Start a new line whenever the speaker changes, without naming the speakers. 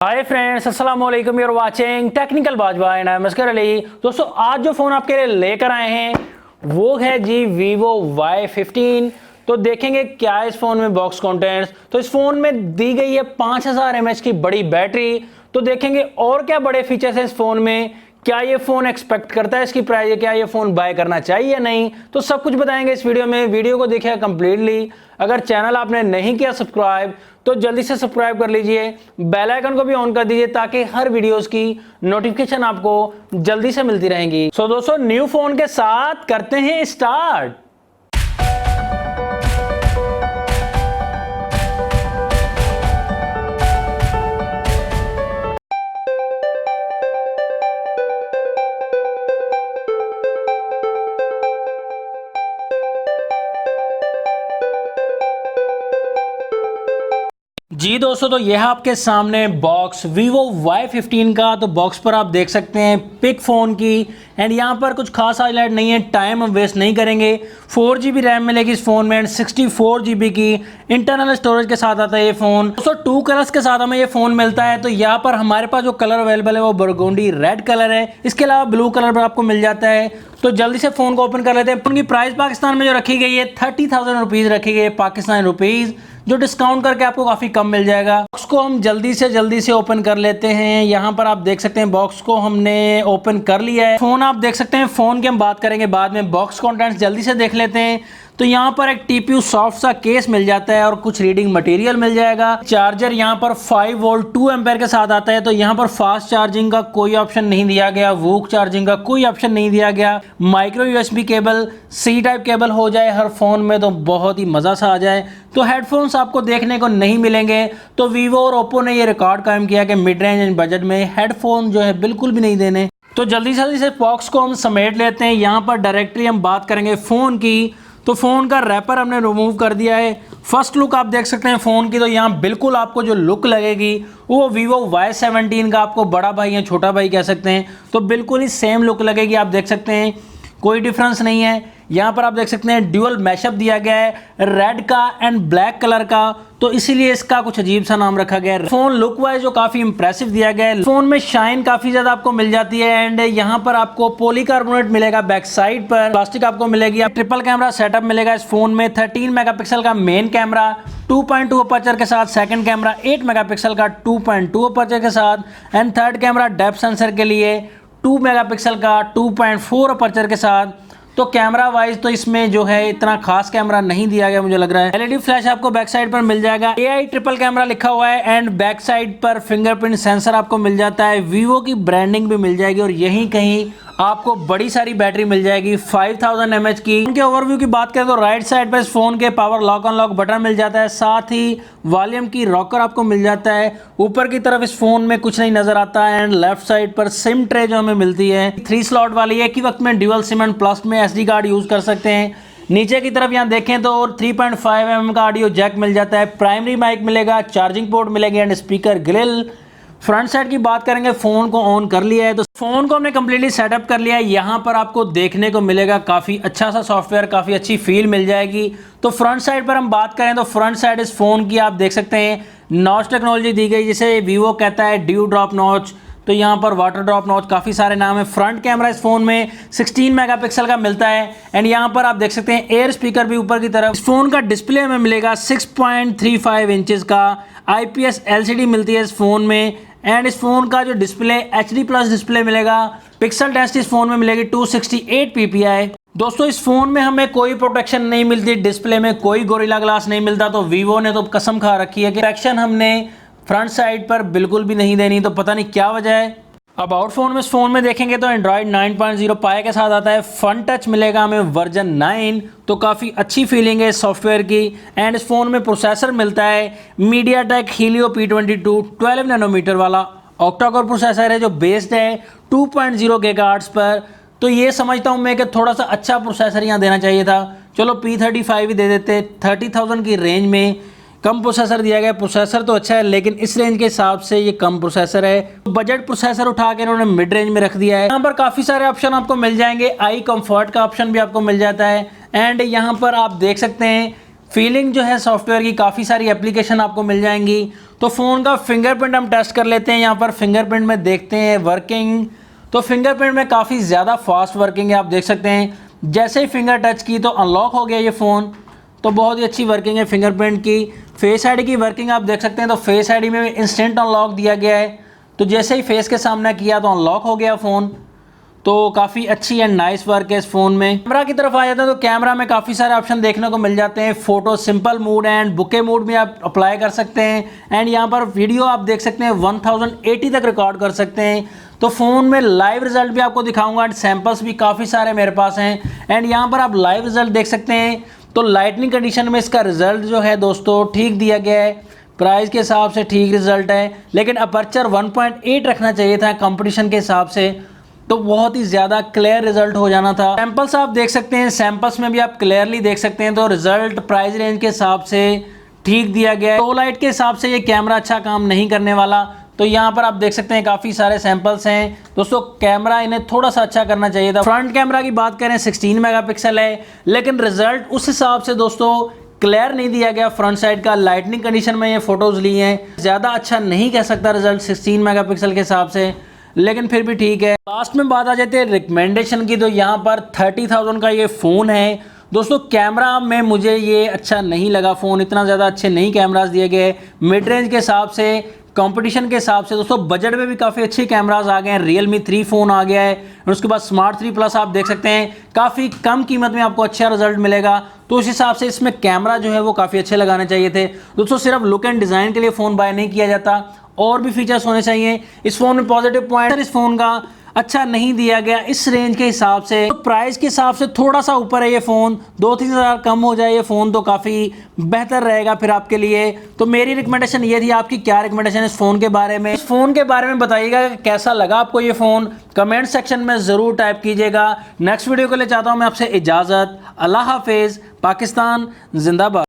Hi friends, अस्सलाम वालेकुम। Your watching technical Bajwa and I am Oscar Ali. दोस्तों, आज जो फ़ोन आपके लिए लेकर आए हैं वो है जी Vivo Y15। तो देखेंगे क्या है इस फ़ोन में बॉक्स कंटेंट्स। तो इस फ़ोन में दी गई है 5000 mAh की बड़ी बैटरी। तो देखेंगे और क्या बड़े फीचर्स हैं इस फ़ोन में, क्या ये फ़ोन एक्सपेक्ट करता है इसकी प्राइस, क्या ये फ़ोन बाय करना चाहिए या नहीं, तो सब कुछ बताएंगे इस वीडियो में। वीडियो को देखिए कंप्लीटली। अगर चैनल आपने नहीं किया सब्सक्राइब तो जल्दी से सब्सक्राइब कर लीजिए, बेल आइकन को भी ऑन कर दीजिए ताकि हर वीडियोस की नोटिफिकेशन आपको जल्दी से मिलती रहेंगी। सो दोस्तों, न्यू फ़ोन के साथ करते हैं स्टार्ट। जी दोस्तों, तो यह आपके सामने बॉक्स Vivo Y15 का। तो बॉक्स पर आप देख सकते हैं पिक फ़ोन की, एंड यहाँ पर कुछ खास हाईलाइट नहीं है, टाइम हम वेस्ट नहीं करेंगे। 4GB रैम मिलेगी इस फ़ोन में एंड 64GB की इंटरनल स्टोरेज के साथ आता है ये फ़ोन। दोस्तों, 2 कलर्स के साथ हमें ये फ़ोन मिलता है। तो यहाँ पर हमारे पास जो कलर अवेलेबल है वो बरगोंडी रेड कलर है, इसके अलावा ब्लू कलर पर आपको मिल जाता है। तो जल्दी से फ़ोन को ओपन कर लेते हैं। उनकी प्राइस पाकिस्तान में जो रखी गई है 30,000 रुपीज़ रखी गई है, पाकिस्तानी रुपीज़, जो डिस्काउंट करके आपको काफ़ी कम मिल जाएगा। बॉक्स को हम जल्दी से ओपन कर लेते हैं। यहाँ पर आप देख सकते हैं बॉक्स को हमने ओपन कर लिया है। फ़ोन आप देख सकते हैं, फ़ोन की हम बात करेंगे बाद में। बॉक्स कंटेंट्स जल्दी से देख लेते हैं। तो यहाँ पर एक TPU सॉफ्ट सा केस मिल जाता है और कुछ रीडिंग मटेरियल मिल जाएगा। चार्जर यहाँ पर 5 वोल्ट 2 एम्पेयर के साथ आता है। तो यहाँ पर फास्ट चार्जिंग का कोई ऑप्शन नहीं दिया गया, वूक चार्जिंग का कोई ऑप्शन नहीं दिया गया। Micro USB cable, C type cable हो जाए हर फोन में तो बहुत ही मज़ा सा आ जाए। तो हेडफोन्स आपको देखने को नहीं मिलेंगे। तो Vivo और Oppo ने ये रिकॉर्ड कायम किया कि मिड रेंज एंड बजट में हेडफोन जो है बिल्कुल भी नहीं देने। तो जल्दी से बॉक्स को हम समेट लेते हैं। यहाँ पर डायरेक्टली हम बात करेंगे फ़ोन की। तो फ़ोन का रैपर हमने रिमूव कर दिया है। फर्स्ट लुक आप देख सकते हैं फ़ोन की। तो यहाँ बिल्कुल आपको जो लुक लगेगी वो Vivo Y17 का, आपको बड़ा भाई या छोटा भाई कह सकते हैं, तो बिल्कुल ही सेम लुक लगेगी। आप देख सकते हैं कोई डिफरेंस नहीं है। यहाँ पर आप देख सकते हैं ड्यूअल मैशअप दिया गया है, रेड का एंड ब्लैक कलर का, तो इसीलिए इसका कुछ अजीब सा नाम रखा गया है। फोन लुक वाइज जो काफी इंप्रेसिव दिया गया है। फोन में शाइन काफी ज्यादा आपको मिल जाती है एंड यहाँ पर आपको पॉलीकार्बोनेट मिलेगा बैक साइड पर, प्लास्टिक आपको मिलेगी। ट्रिपल कैमरा सेटअप मिलेगा इस फोन में। 13 मेगापिक्सल का मेन कैमरा 2.2 अपर्चर के साथ, सेकंड कैमरा 8 मेगापिक्सल का 2.2 अपर्चर के साथ, and third camera depth sensor के लिए 2 मेगापिक्सल का 2.4 अपर्चर के साथ। तो कैमरा वाइज तो इसमें जो है इतना खास कैमरा नहीं दिया गया मुझे लग रहा है। LED फ्लैश आपको बैक साइड पर मिल जाएगा। AI ट्रिपल कैमरा लिखा हुआ है एंड बैक साइड पर फिंगरप्रिंट सेंसर आपको मिल जाता है। Vivo की ब्रांडिंग भी मिल जाएगी और यहीं कहीं आपको बड़ी सारी बैटरी मिल जाएगी 5000 mAh की। उनके ओवरव्यू की बात करें तो राइट साइड पर इस फोन के पावर लॉक अनलॉक बटन मिल जाता है, साथ ही वॉल्यूम की रॉकर आपको मिल जाता है। ऊपर की तरफ इस फोन में कुछ नहीं नजर आता है एंड लेफ्ट साइड पर सिम ट्रे जो हमें मिलती है 3 स्लॉट वाली है, एक ही वक्त में ड्यूअल सिम एंड प्लस में SD कार्ड यूज कर सकते हैं। नीचे की तरफ यहाँ देखें तो 3.5 mm का ऑडियो जैक मिल जाता है, प्राइमरी माइक मिलेगा, चार्जिंग पोर्ट मिलेगी and speaker grill. Front side की बात करेंगे, फोन को ऑन कर लिया है। तो फोन को हमने कंप्लीटली सेटअप कर लिया है। यहाँ पर आपको देखने को मिलेगा काफ़ी अच्छा सा सॉफ्टवेयर, काफ़ी अच्छी फील मिल जाएगी। तो फ्रंट साइड पर हम बात करें तो फ्रंट साइड इस फोन की आप देख सकते हैं नॉच टेक्नोलॉजी दी गई, जिसे Vivo कहता है ड्यू ड्रॉप नॉच। तो यहाँ पर वाटर ड्रॉप नॉच, काफ़ी सारे नाम है। फ्रंट कैमरा इस फोन में 16 मेगापिक्सल का मिलता है एंड यहाँ पर आप देख सकते हैं एयर स्पीकर भी ऊपर की तरफ। इस फोन का डिस्प्ले हमें मिलेगा 6.35 इंचेस का। IPS LCD मिलती है इस फोन में एंड इस फोन का जो डिस्प्ले HD प्लस डिस्प्ले मिलेगा। पिक्सल डेंसिटी इस फोन में मिलेगी 268 PPI। दोस्तों, इस फोन में हमें कोई प्रोटेक्शन नहीं मिलती, डिस्प्ले में कोई गोरिल्ला ग्लास नहीं मिलता। तो Vivo ने तो कसम खा रखी है कि प्रोटेक्शन हमने फ्रंट साइड पर बिल्कुल भी नहीं देनी, तो पता नहीं क्या वजह है। अब आउट फोन में इस फोन में देखेंगे तो एंड्रॉइड 9.0 पाई के साथ आता है। फन टच मिलेगा हमें वर्जन 9, तो काफ़ी अच्छी फीलिंग है इस सॉफ्टवेयर की। एंड इस फोन में प्रोसेसर मिलता है MediaTek Helio P22 12 नैनोमीटर वाला ऑक्टा कोर प्रोसेसर है, जो बेस्ड है 2.0 GHz पर। तो ये समझता हूँ मैं कि थोड़ा सा अच्छा प्रोसेसर यहाँ देना चाहिए था। चलो P35 ही दे देते। 30,000 की रेंज में कम प्रोसेसर दिया गया। प्रोसेसर तो अच्छा है लेकिन इस रेंज के हिसाब से ये कम प्रोसेसर है। बजट प्रोसेसर उठा के इन्होंने मिड रेंज में रख दिया है। यहाँ पर काफ़ी सारे ऑप्शन आपको मिल जाएंगे। आई कंफर्ट का ऑप्शन भी आपको मिल जाता है एंड यहाँ पर आप देख सकते हैं फीलिंग जो है सॉफ्टवेयर की, काफ़ी सारी एप्लीकेशन आपको मिल जाएंगी। तो फ़ोन का फिंगरप्रिंट हम टेस्ट कर लेते हैं। यहाँ पर फिंगरप्रिंट में देखते हैं वर्किंग, तो फिंगरप्रिंट में काफ़ी ज़्यादा फास्ट वर्किंग है। आप देख सकते हैं जैसे ही फिंगर टच की तो अनलॉक हो गया ये फ़ोन। तो बहुत ही अच्छी वर्किंग है फिंगरप्रिंट की। फेस आईडी की वर्किंग आप देख सकते हैं, तो फेस आईडी में इंस्टेंट अनलॉक दिया गया है। तो जैसे ही फेस के सामने किया तो अनलॉक हो गया फ़ोन। तो काफ़ी अच्छी एंड नाइस वर्क है इस फ़ोन में। कैमरा की तरफ आ जाते हैं तो कैमरा में काफ़ी सारे ऑप्शन देखने को मिल जाते हैं। Photo simple mode and bouquet mode में आप अप्लाई कर सकते हैं। एंड यहाँ पर वीडियो आप देख सकते हैं 1080 तक रिकॉर्ड कर सकते हैं। तो फ़ोन में लाइव रिजल्ट भी आपको दिखाऊंगा एंड सैम्पल्स भी काफ़ी सारे मेरे पास हैं। एंड यहाँ पर आप लाइव रिजल्ट देख सकते हैं। तो लाइटनिंग कंडीशन में इसका रिजल्ट जो है दोस्तों ठीक दिया गया है। प्राइस के हिसाब से ठीक रिजल्ट है, लेकिन अपर्चर 1.8 रखना चाहिए था कंपटीशन के हिसाब से, तो बहुत ही ज़्यादा क्लियर रिजल्ट हो जाना था। सैंपल्स आप देख सकते हैं, सैंपल्स में भी आप क्लियरली देख सकते हैं। तो रिजल्ट प्राइस रेंज के हिसाब से ठीक दिया गया है। लो लाइट के हिसाब से ये कैमरा अच्छा काम नहीं करने वाला। तो यहाँ पर आप देख सकते हैं काफ़ी सारे सैंपल्स हैं दोस्तों। कैमरा इन्हें थोड़ा सा अच्छा करना चाहिए था। फ्रंट कैमरा की बात करें 16 मेगापिक्सल है, लेकिन रिजल्ट उस हिसाब से दोस्तों क्लियर नहीं दिया गया। फ्रंट साइड का लाइटनिंग कंडीशन में ये फोटोज ली हैं, ज़्यादा अच्छा नहीं कह सकता रिजल्ट 16 मेगापिक्सल के हिसाब से, लेकिन फिर भी ठीक है। लास्ट में बात आ जाती है रिकमेंडेशन की। तो यहाँ पर 30,000 का ये फ़ोन है दोस्तों। कैमरा में मुझे ये अच्छा नहीं लगा फ़ोन, इतना ज़्यादा अच्छे नहीं कैमरास दिए गए मिड रेंज के हिसाब से, कंपटीशन के हिसाब से। दोस्तों बजट में भी काफ़ी अच्छे कैमरास आ गए हैं। Realme 3 फ़ोन आ गया है और उसके बाद Smart 3 Plus आप देख सकते हैं काफ़ी कम कीमत में आपको अच्छा रिजल्ट मिलेगा। तो उस हिसाब से इसमें कैमरा जो है वो काफ़ी अच्छे लगाने चाहिए थे दोस्तों। सिर्फ लुक एंड डिज़ाइन के लिए फ़ोन बाय नहीं किया जाता, और भी फीचर्स होने चाहिए इस फ़ोन में। पॉजिटिव पॉइंट इस फ़ोन का अच्छा नहीं दिया गया इस रेंज के हिसाब से। तो प्राइस के हिसाब से थोड़ा सा ऊपर है ये फ़ोन, 2-3 हज़ार कम हो जाए ये फ़ोन तो काफ़ी बेहतर रहेगा फिर आपके लिए। तो मेरी रिकमेंडेशन ये थी। आपकी क्या रिकमेंडेशन इस फ़ोन के बारे में? इस फ़ोन के बारे में बताइएगा कैसा लगा आपको ये फ़ोन, कमेंट सेक्शन में ज़रूर टाइप कीजिएगा। नेक्स्ट वीडियो के लिए चाहता हूँ मैं आपसे इजाज़त। अल्लाह हाफिज़। पाकिस्तान जिंदाबाद।